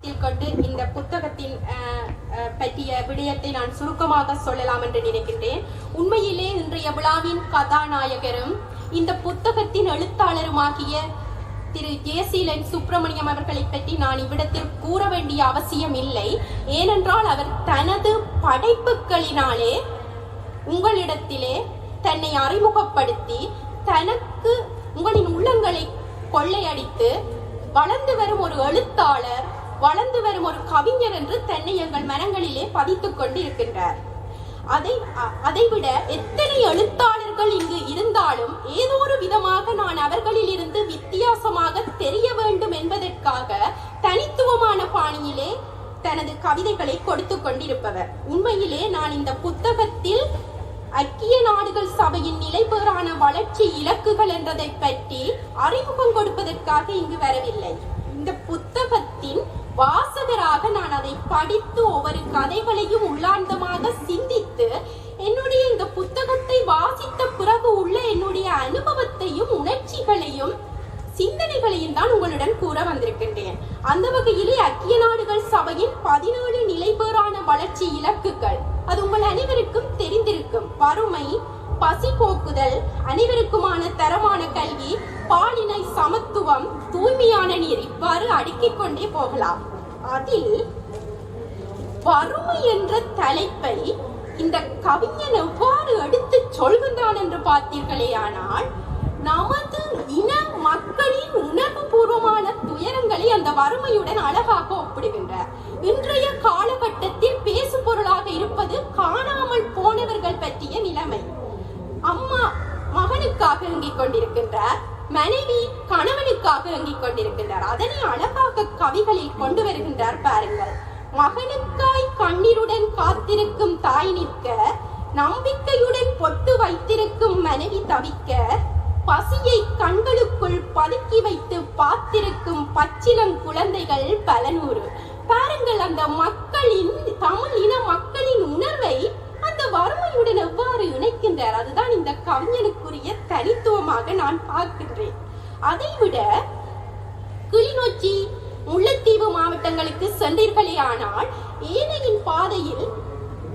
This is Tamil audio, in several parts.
கொண்டு இந்த புத்தகத்தின் பற்றிய விடயத்தை நான் சுருக்கமாக சொல்லலாம் என்று நினைக்கின்றேன். உண்மையிலே இன்றைய விழாவின் கதாநாயகரும் இந்த புத்தகத்தின் எழுத்தாளருமாகிய திரு ஜெயசீலன் சுப்பிரமணியம் அவர்களை பற்றி நான் இவ்விடத்தில் கூற வேண்டிய அவசியம் இல்லை. ஏனென்றால் அவர் தனது படைப்புகளினாலே உங்களிடத்திலே தன்னை அறிமுகப்படுத்தி தனக்கு உங்களின் உள்ளங்களை கொள்ளையடித்து வளர்ந்து வரும் ஒரு எழுத்தாளர், வளர்ந்து வரும் ஒரு கவிஞர் என்று தன்னை எங்கள் மனங்களிலே பதித்துக் கொண்டு இருக்கின்றார். அதைவிட எத்தனை எழுத்தாளர்கள் இங்கு இருந்தாலும் ஏதோ ஒரு விதமாக நான் அவர்களில் இருந்து வித்தியாசமாக தெரிய வேண்டும் என்பதற்காக தனித்துவமான பாணியிலே தனது கவிதைகளை கொடுத்து கொண்டிருப்பவர். உண்மையிலே நான் இந்த புத்தகத்தில் ஐக்கிய நாடுகள் சபையின் நிலைபெறான வளர்ச்சி இலக்குகள் என்றதை பற்றி அறிமுகம் கொடுப்பதற்காக இங்கு வரவில்லை. இந்த புத்தகத்தின் வாசகராக நான் அதை படித்து ஒவ்வொரு கதைகளையும் உள்ளார்ந்தமாக சிந்தித்து என்னுடைய இந்த புத்தகத்தை வாசித்த பிறகு உள்ள என்னுடைய அனுபவத்தையும் உணர்ச்சிகளையும் சிந்தனைகளையும் தான் உங்களுடன் கூற வந்திருக்கின்றேன். அந்த வகையிலே ஐக்கிய நாடுகள் சபையின் 17 நிலைபெறான வளர்ச்சி இலக்குகள் அது உங்கள் அனைவருக்கும் தெரிந்திருக்கும். வறுமை, பசி போக்குதல், அனைவருக்குமான தரமான கல்வி, பாலினை சமத்துவம், தூய்மையான நீர், இவ்வாறு அடுக்கிக் கொண்டே போகலாம். அதில் வறுமை என்ற தலைப்பை இந்த கவிஞன் எவ்வாறு எடுத்து சொல்கின்றான் என்று பார்த்தீர்களேயானால், நமது இன மக்களின் உணர்வு பூர்வமான துயரங்களை அந்த வறுமையுடன் அழகாக ஒப்பிடுகின்றார். இன்றைய காலகட்டத்தில் பேசு பொருளாக இருப்பது காணாமல் போனவர்கள் பற்றிய நிலைமை. அம்மா மகனுக்காக ஏங்கிக் கொண்டிருக்கின்றார், மனைவி கணவனுக்காக ஏங்கிக் கொண்டிருக்கின்றார். அதனை அழகாக கவிகளில் கொண்டு வருகின்றார் பாருங்கள். மகனுக்காய் கண்ணீருடன் காத்திருக்கும் தாய் நிற்க, நம்பிக்கையுடன் பொட்டு வைத்திருக்கும் மனைவி தவிக்க, பசியை கண்களுக்குள் பதுக்கி வைத்து பார்த்திருக்கும் பச்சிளம் குழந்தைகள் பல நூறு. பாருங்கள், அந்த மக்களின், தமிழ் இன மக்களின் உணர்வை அந்த வறுமையுடன் எவ்வாறு இணைக்கின்றார். அதுதான் இந்த கவிஞனுக்குரிய தனித்துவமாக நான் பார்க்கின்றேன். அதைவிட கிளிநொச்சி, முல்லைத்தீவு மாவட்டங்களுக்கு சென்றீர்களே ஆனால் ஏனையின் பாதையில்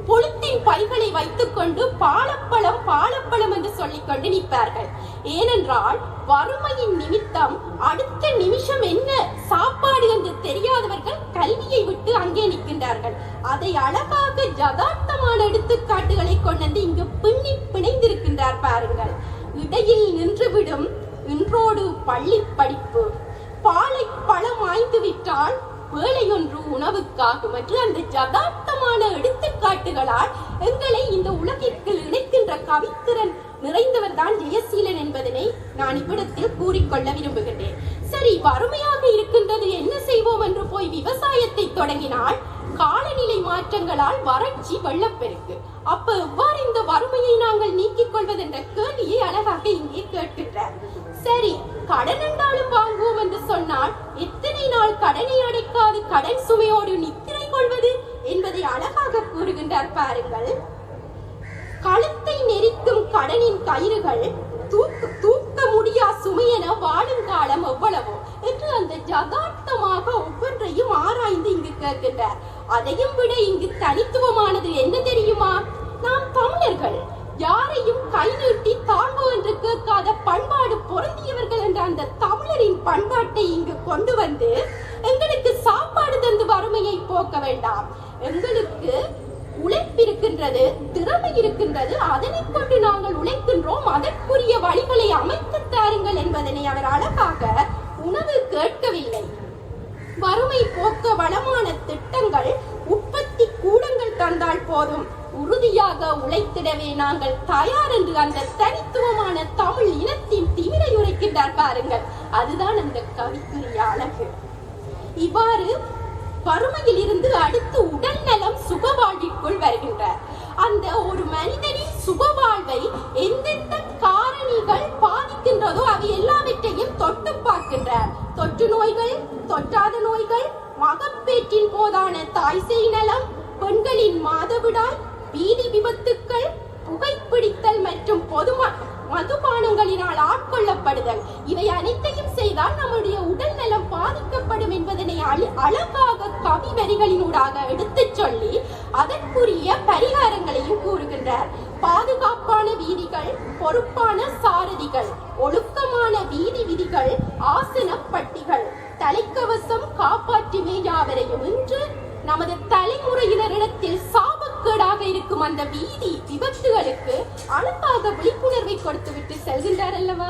பொழுத்தின் பைகளை வைத்துக் கொண்டு பாலப்பழம் பாலப்பழம் என்று சொல்லிக் கொண்டு நிற்பார்கள். ஏனென்றால் வறுமையின் நிமித்தம் அடுத்த நிமிஷம் என்ன சாப்பாடு என்று தெரியாதவர்கள் கல்வியை விட்டு அங்கே நிற்கின்றார்கள். அதை அழகாக யதார்த்தமான எடுத்துக்காட்டுகளை கொண்டு இங்கு பின்னி பிணைந்திருக்கின்றார் பாருங்கள். இடையில் நின்றுவிடும் இன்றோடு பள்ளி படிப்பு, பாலை பழம் ஆய்ந்து விட்டால் வேலையொன்று உணவுக்காகும் என்று அந்த யதார்த்தமான எடுத்துக்காட்டுகளால் எங்களை இந்த உலகிற்கு இணைக்கின்ற கவித்திறன் நிறைந்தவர் தான் ஜெயசீலன் என்பதனை நான் இவ்விடத்தில் கூறிக்கொள்ள விரும்புகின்றேன். சரி, வறுமையாக இருக்கின்றது, என்ன செய்வோம் என்று போய் விவசாயத்தை தொடங்கினால் காலநிலை மாற்றங்களால் வறட்சி, வெள்ளப்பெருக்கு. அப்ப எவ்வாறு இந்த வறுமையை நாங்கள் நீக்கிக் கொள்வது என்ற கேள்வியை அழகாக இங்கே கேட்கின்றார். சரி, கடன் என்றாலும் வாங்குவோம் என்று சொன்னால் எத்தனை நாள் கடனை அடைக்காது கடன் சுமையோடு நித்திரை கொள்வது என்பதை அழகாக கூறுகின்றார் பாருங்கள். கழுத்தை நெரிக்கும் கடனின் கயிறுகள் தூக்க முடியா சுமையென வாழும் காலம் எவ்வளவோ என்று அந்த யதார்த்தமாக ஒவ்வொன்றையும் ஆராய்ந்து இங்கு கேட்கின்றார். அதையும் விட இங்கு தனித்துவமானது என்ன தெரியுமா? நாம் தமிழர்கள் யாரையும் கை நீட்டி தாழ்வு என்று கேட்காத பண்பாடு பொருந்தியவர்கள் என்ற அந்த தமிழரின் பண்பாட்டை இங்கு கொண்டு வந்து எங்களுக்கு சாப்பாடு தந்து வறுமையை போக்க வேண்டாம், எங்களுக்கு உழைப்பு இருக்கின்றது, திறமை இருக்கின்றது, அதனை கொண்டு நாங்கள் உழைக்கின்றோம், அதற்குரிய வழிகளை அமைத்து தாருங்கள் என்பதனை அவர் அழகாக உணவு கேட்கவில்லை. வறுமை போக்க வளமான திட்டங்கள், உற்பத்தி கூடங்கள் தந்தால் போதும், உறுதியாக உழைத்திடவே நாங்கள் தயார் என்று அந்த தனித்துவமான தமிழ் இனத்தின் திமிரை உரைக்கின்றார் பாருங்கள். அதுதான் அந்த கவிக்குரிய அழகு. இவ்வாறு வறுமையில் இருந்து அடுத்து உடல் நலம் சுகவாழ்விற்குள் வருகின்றார். அந்த ஒரு மனிதனின் சுகவாழ்வை எந்தெந்த காரணிகள் பாதிக்கின்றதோ அவை எல்லாவற்றையும் தொட்டு பார்க்கின்றார். தொற்று நோய்கள், தொற்றாத நோய்கள், மகப்பேற்றின் போதான தாய்சேய் நலம், பெண்களின் மாதவிடாய், வீதி விபத்துக்கள், புகைப்பிடித்தல் மற்றும் மதுபானங்களினால் ஆட்கொள்ளப்படுதல், இவை அனைத்தையும் செய்தால் நம்முடைய உடல் நலம் பாதிக்கப்படும் என்பதனை அழகாக கவி வரிகளினூடாக எடுத்துச் சொல்லி அதற்குரிய பரிகாரங்களையும் கூறுகின்றார். பாதுகாப்பான வீதிகள், பொறுப்பான சாரதிகள், ஒழுக்கமான வீதி விதிகள், ஆசன பட்டிகள், தலைக்கவசம் காப்பாற்றுமே யாவரையும். இன்று நமது தலைமுறையினரிடத்தில் சாபக்கேடாக இருக்கும் அந்த வீதி விபத்துகளுக்கு அழகாக விழிப்புணர்வை கொடுத்துவிட்டு செல்கின்றார் அல்லவா?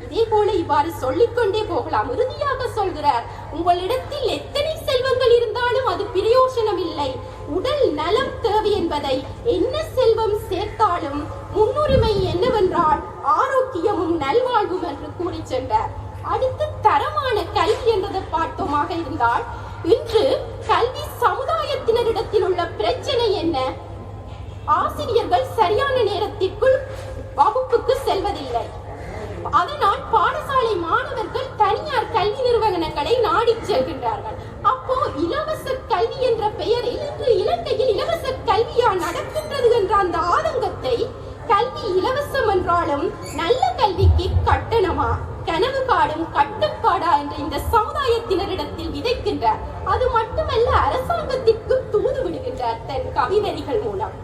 இதே போல இவ்வாறு சொல்லிக்கொண்டே போகலாம். இறுதியாக சொல்கிறார், உங்களிடத்தில் எத்தனை செல்வங்கள் இருந்தாலும் அது பிரயோசனம் இல்லை, உடல் நலம் தேவை என்பதை என்ன செல்வம் சேர்த்தாலும் முன்னுரிமை என்னவென்றால் ஆரோக்கியமும் நல்வாழ்வும் என்று கூறி சென்றார். அடுத்து தரமான கல்வி என்றதை பார்த்தோமாக இருந்தால், இன்று கல்வி சமுதாயத்தினரிடத்தில் உள்ள பிரச்சனை என்ன? ஆசிரியர்கள் சரியான நேரத்திற்குள் வகுப்புக்கு செல்வதில்லை. அதனால் பாடசாலை மாணவர்கள் தனியார் கல்வி நிறுவனங்களை நாடி செல்கின்றார்கள். அப்போ இலவச கல்வி என்ற பெயரில் இன்று இலங்கையில் இலவச கல்வியா நடக்கின்றது என்ற அந்த ஆதங்கத்தை, கல்வி இலவசம் என்றாலும் நல்ல கல்விக்கு கட்டணமா, கனவு காடும் கட்டுப்பாடா என்ற இந்த சமுதாயத்தினரிடத்தில் விதைக்கின்றார். அது மட்டுமல்ல, அரசாங்கத்திற்கு தூது விடுகின்றார் தன் கவிவரிகள் மூலம்.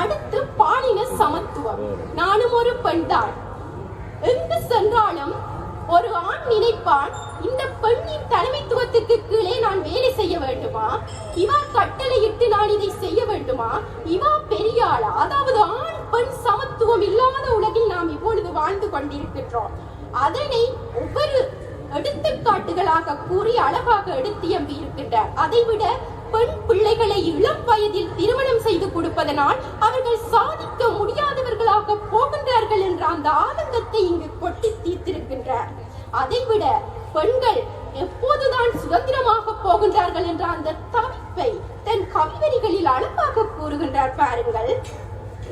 அடுத்து பாலின சமத்துவம். நானும் ஒரு பெண்தான், எங்கு சென்றாலும் ஒரு ஆண் நினைப்பான், இந்த பெண்ணின் தலைமைத்துவத்துக்கு கீழே நான் வேலை செய்ய வேண்டுமா, இவா கட்டளையிட்டு நான் இதை செய்ய வேண்டுமா, இவா பெரியாளா? அதாவது ஆண் பெண் சமத்துவம் இல்லாத உலகில் நாம் இப்பொழுது வாழ்ந்து கொண்டிருக்கின்றோம். அதனை ஒவ்வொரு எடுத்துக்காட்டுகளாக கூறி அழகாக எடுத்தியம்பி இருக்கின்றார். அதைவிட பெண் பிள்ளைகளை இளம் வயதில் திருமணம் செய்து கொடுப்பதனால் அவர்கள் சாதிக்க முடியாதவர்களாக போகின்றார்கள் என்ற அந்த ஆதங்கத்தை இங்கு கொட்டி தீர்த்திருக்கின்றார். அதைவிட பெண்கள் எப்போதுதான் சுதந்திரமாக போகின்றார்கள் என்ற அந்த தவிப்பை தன் கவிவரிகளில் அழகாக கூறுகின்றார். பாருங்கள்,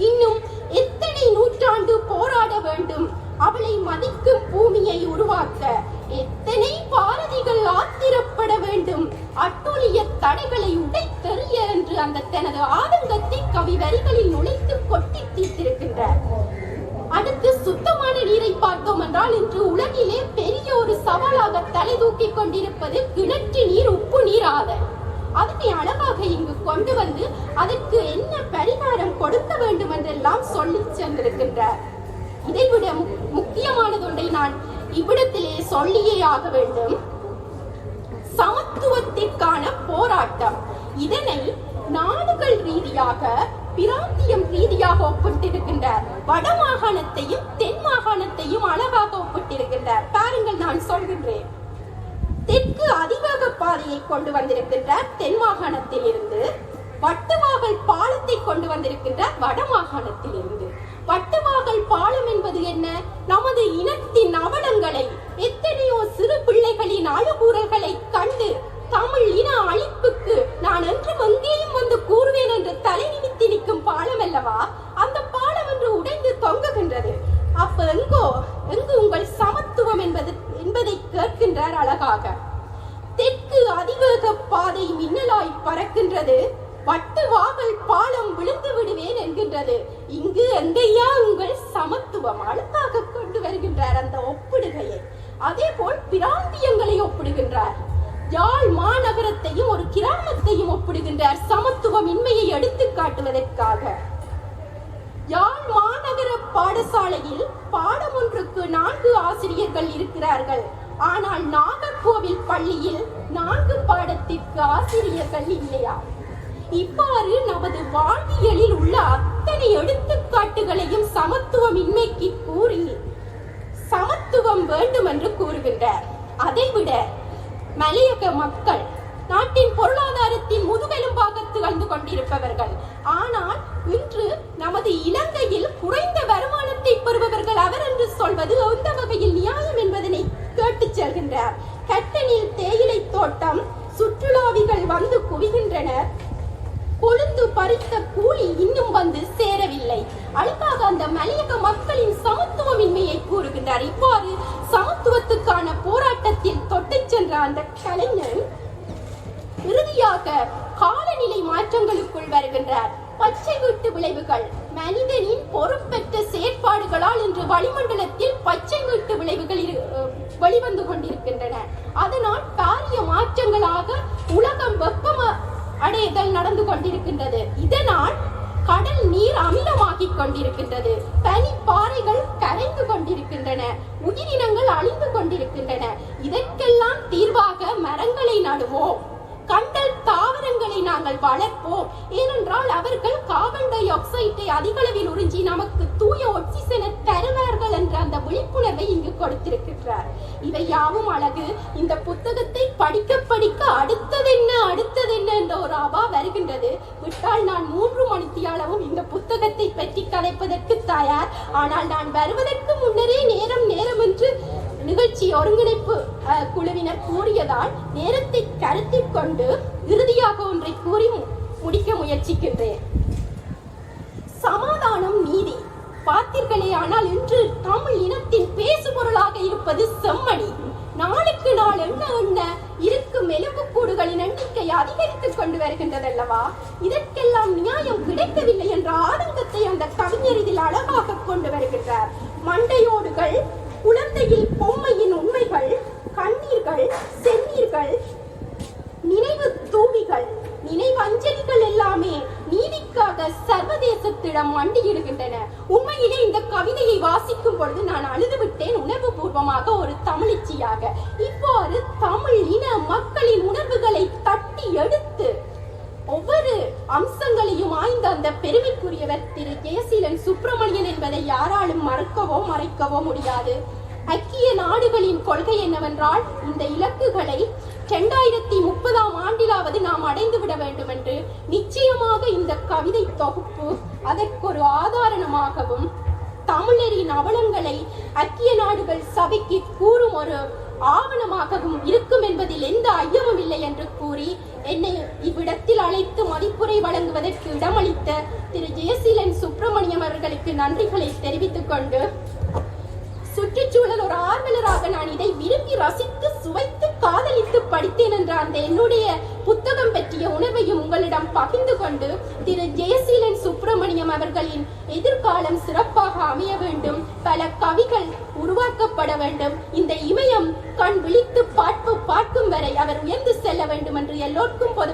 இன்னும் எத்தனை நூற்றாண்டு போராட வேண்டும் அவளை மதிக்கும் பூமியை உருவாக்க, எத்தனை பாரதிகள் ஆத்திரப்பட வேண்டும் அட்டுழிய தடைகளை உடைத்தெறிய என்று அந்த தனது ஆதங்கத்தை கவி வரிகளில் நுழைத்து கொட்டி தீர்த்திருக்கின்றார். அடுத்து சுத்தமான நீரை பார்த்தோம் என்றால், இன்று உலகிலே பெரிய ஒரு சவாலாக தலை தூக்கி கொண்டிருப்பது கிணற்று நீர், உப்பு நீர் ஆதல். அதனை அழகாக இங்கு கொண்டு வந்து அதற்கு என்ன பரிகாரம் கொடுக்க வேண்டும் என்றெல்லாம் சொல்லி சென்றிருக்கின்றார். இதைவிட முக்கியமானது ஒன்றை நான் இவ்விடத்திலே சொல்லியே ஆக வேண்டும். சமத்துவத்திற்கான போராட்டம். இதனை நாடுகள் ரீதியாக, பிராந்தியம் ரீதியாக ஒப்பிட்டிருக்கின்றார். வடமாகாணத்தையும் தென் மாகாணத்தையும் அழகாக ஒப்பிட்டிருக்கின்றார். பாருங்கள், நான் சொல்கின்றேன். தெற்கு அதிவேக பாதையை கொண்டு வந்திருக்கின்றார் தென் மாகாணத்தில் இருந்து. வட்டுவாகல் பாலத்தை கொண்டு வந்திருக்கின்றார் வடமாகாணத்தில் இருந்து. வட்டுவாகல் பாலம் என்பது என்ன? நமது இனத்தின் அவலங்களை, எத்தனையோ சிறு பிள்ளைகளின் அழுகுறல்களை கண்டு தமிழ் இன அழிப்புக்கு நான் என்றும் எங்கேயும் வந்து கூறுவேன் என்று தலை நிமித்தி நிற்கும் பாலம் அல்லவா? அந்த பாலம் என்று உடைந்து தொங்குகின்றது. அப்ப எங்கு உங்கள் சமத்துவம் என்பதை கேட்கின்றார் அழகாக. தெற்கு அதிவேக பாதை மின்னலாய் பறக்கின்றது, வட்டுவாகல் பாலம் விழுந்து விடுவேன் என்கின்றது. இங்கு எங்கையா உங்கள் சமத்துவம்? அழகாக கொண்டு வருகின்றார் அந்த ஒப்பிடுகையை. அதே போல் பிராந்தியங்களை ஒப்பிடுகின்றார். யாழ் மாநகரத்தையும் ஒரு கிராமத்தையும் ஒப்பிடுகின்றார் சமத்துவம் இன்மையை எடுத்து காட்டுவதற்காக. யாழ் மாநகர பாடசாலையில் பாடம் ஒன்றுக்கு 4 ஆசிரியர்கள் இருக்கிறார்கள். ஆனால் நாகர்கோவில் பள்ளியில் 4 பாடத்திற்கு ஆசிரியர்கள் இல்லையா? இவ்வாறு நமது வாழ்வியலில் உள்ள அத்தனை எடுத்துக்காட்டுகளையும் சமத்துவம் இன்மைக்கு கூறி சமத்துவம் வேண்டும் என்று கூறுகின்றார். அதைவிட மலையக மக்கள் நாட்டின் பொருளாதாரத்தின் முதுகெலும்பாக திகழ்ந்து கொண்டிருப்பவர்கள். ஆனால் இன்று நமது இலங்கையில் குறைந்த வருமானத்தை பெறுபவர்கள் அவர் என்று சொல்வது எந்த வகையில் நியாயம் என்பதனை கேட்டு செல்கின்றார். கட்டனில் தேயிலை தோட்டம், சுற்றுலாவிகள் வந்து குவிகின்றனர். கொழுந்து பறித்த கூலி இன்னும் வந்து சேரவில்லை. அழகாக அந்த மலையக மக்களின் சமத்துவமின்மையை கூறுகின்றார். இவ்வாறு சமத்துவத்துக்கான போராட்டத்தில் தொட்டு சென்ற அந்த கலைஞர் இறுதியாக காலநிலை மாற்றங்களுக்குள் வருகின்றார். பச்சை வீட்டு விளைவுகள், மனிதனின் பொறுப்பற்ற செயற்பாடுகளால் இன்று வளிமண்டலத்தில் பச்சை வீட்டு விளைவுகள் வெளிவந்து கொண்டிருக்கின்றன. அதனால் பாரிய மாற்றங்களாக உலகம் வெப்பம் அடைதல் நடந்து கொண்டிருக்கின்றது. இதனால் கடல் நீர் அமிலமாகிக் கொண்டிருக்கின்றது. பனிப்பாறைகள் கரைந்து கொண்டிருக்கின்றன. உயிரினங்கள் அழிந்து கொண்டிருக்கின்றன. இதற்கெல்லாம் தீர்வாக மரங்களை நடுவோம், கண்டல் தாவரங்களை நாங்கள் வளர்ப்போம். ஏனென்றால் அவர்கள் கார்பன் டை ஆக்சைடை அதிக அளவில் உறிஞ்சி நமக்கு தூய ஆக்சிஜனை தருவார்கள் என்ற அந்த விழிப்புணர்வை இங்கு கொடுத்திருக்கிறார். இவை யாவும் அழகு. இந்த புத்தகத்தை படிக்க படிக்க அடுத்ததென்ன என்ற ஒரு அவா வருகின்றது. விட்டால் நான் 3 மணித்தியாலவும் இந்த புத்தகத்தை பற்றி கதைப்பதற்கு தயார். ஆனால் நான் வருவதற்கு முன்னரே நேரம் என்று நிகழ்ச்சி ஒருங்கிணைப்பு குழுவினர் கூறியதால் நேரத்தை கருத்தில் கொண்டு இறுதியாக ஒன்றை கூறி முடிக்க முயற்சிக்கின்றேன். சமாதானம், நீதி பார்த்தீர்களே, ஆனால் இன்று தமிழ் இனத்தின் பேசுபொருளாக இருப்பது செம்மணி. நாளுக்கு நாள் எண்ண இருக்கும் எலும்புக்கூடுகளின் எண்ணிக்கை அதிகரித்துக் கொண்டு வருகின்றதல்லவா? இதற்கெல்லாம் நியாயம் கிடைக்கவில்லை என்ற ஆதங்கத்தை அந்த கவிஞர் இதில் அழகாக கொண்டு வருகின்றார். மண்டையோடுகள், குழந்தையில் பொம்மையின் உண்மைகள், கண்ணீர்கள், செந்நீர்கள், நினைவு தூவிகள், நினைவஞ்சலிகள் எல்லாமே நீதிக்காக சர்வதேசத்திடம் மண்டியிடுகின்றன. உண்மையிலே இந்த கவிதையை வாசிக்கும் பொழுது நான் அழுதுவிட்டேன், உணர்வு பூர்வமாக, ஒரு தமிழிச்சியாக. இவ்வாறு தமிழ் இன மக்களின் உணர்வுகளை தட்டி எடுத்து ஒவ்வொரு அம்சங்களையும் ஆய்ந்த அந்த பெருமைக்குரியவர் திரு ஜெயசீலன் சுப்பிரமணியன் என்பதை யாராலும் மறைக்கவோ முடியாது. ஐக்கிய நாடுகளின் கொள்கை என்னவென்றால், இந்த இலக்குகளை 2030 ஆண்டிலாவது நாம் அடைந்து விட வேண்டும் என்று. நிச்சயமாக இந்த கவிதை தொகுப்பு அதற்கு ஒரு ஆதாரமாகவும் தமிழரின் அவலங்களை ஐக்கிய நாடுகள் சபைக்கு கூறும் ஒரு ஆவணமாகவும் இருக்கும் என்பதில் எந்த ஐயமும் இல்லை என்று கூறி என்னை இவ்விடத்தில் அழைத்து மதிப்புரை வழங்குவதற்கு இடமளித்த திரு ஜெயசீலன் சுப்பிரமணியம் அவர்களுக்கு நன்றிகளை தெரிவித்துக் கொண்டு, சுற்றுச்சூழல் ஒரு ஆர்வலராக நான் இதை விரும்பி ரசித்து சுவைத்து காதலித்து படித்தேன் என்ற அந்த என்னுடைய புத்தகம் பற்றிய உணர்வையும் உங்களிடம் பகிர்ந்து கொண்டு, திரு ஜெயசீலன் சுப்பிரமணியம் அவர்களின் எதிர்காலம் சிறப்பாக அமைய வேண்டும், பல கவிகள் உருவாக்கப்பட வேண்டும், இந்த இமயம் கண் விழித்து பார்க்கும் வரை அவர் உயர்ந்து செல்ல வேண்டும் என்று எல்லோருக்கும் பொது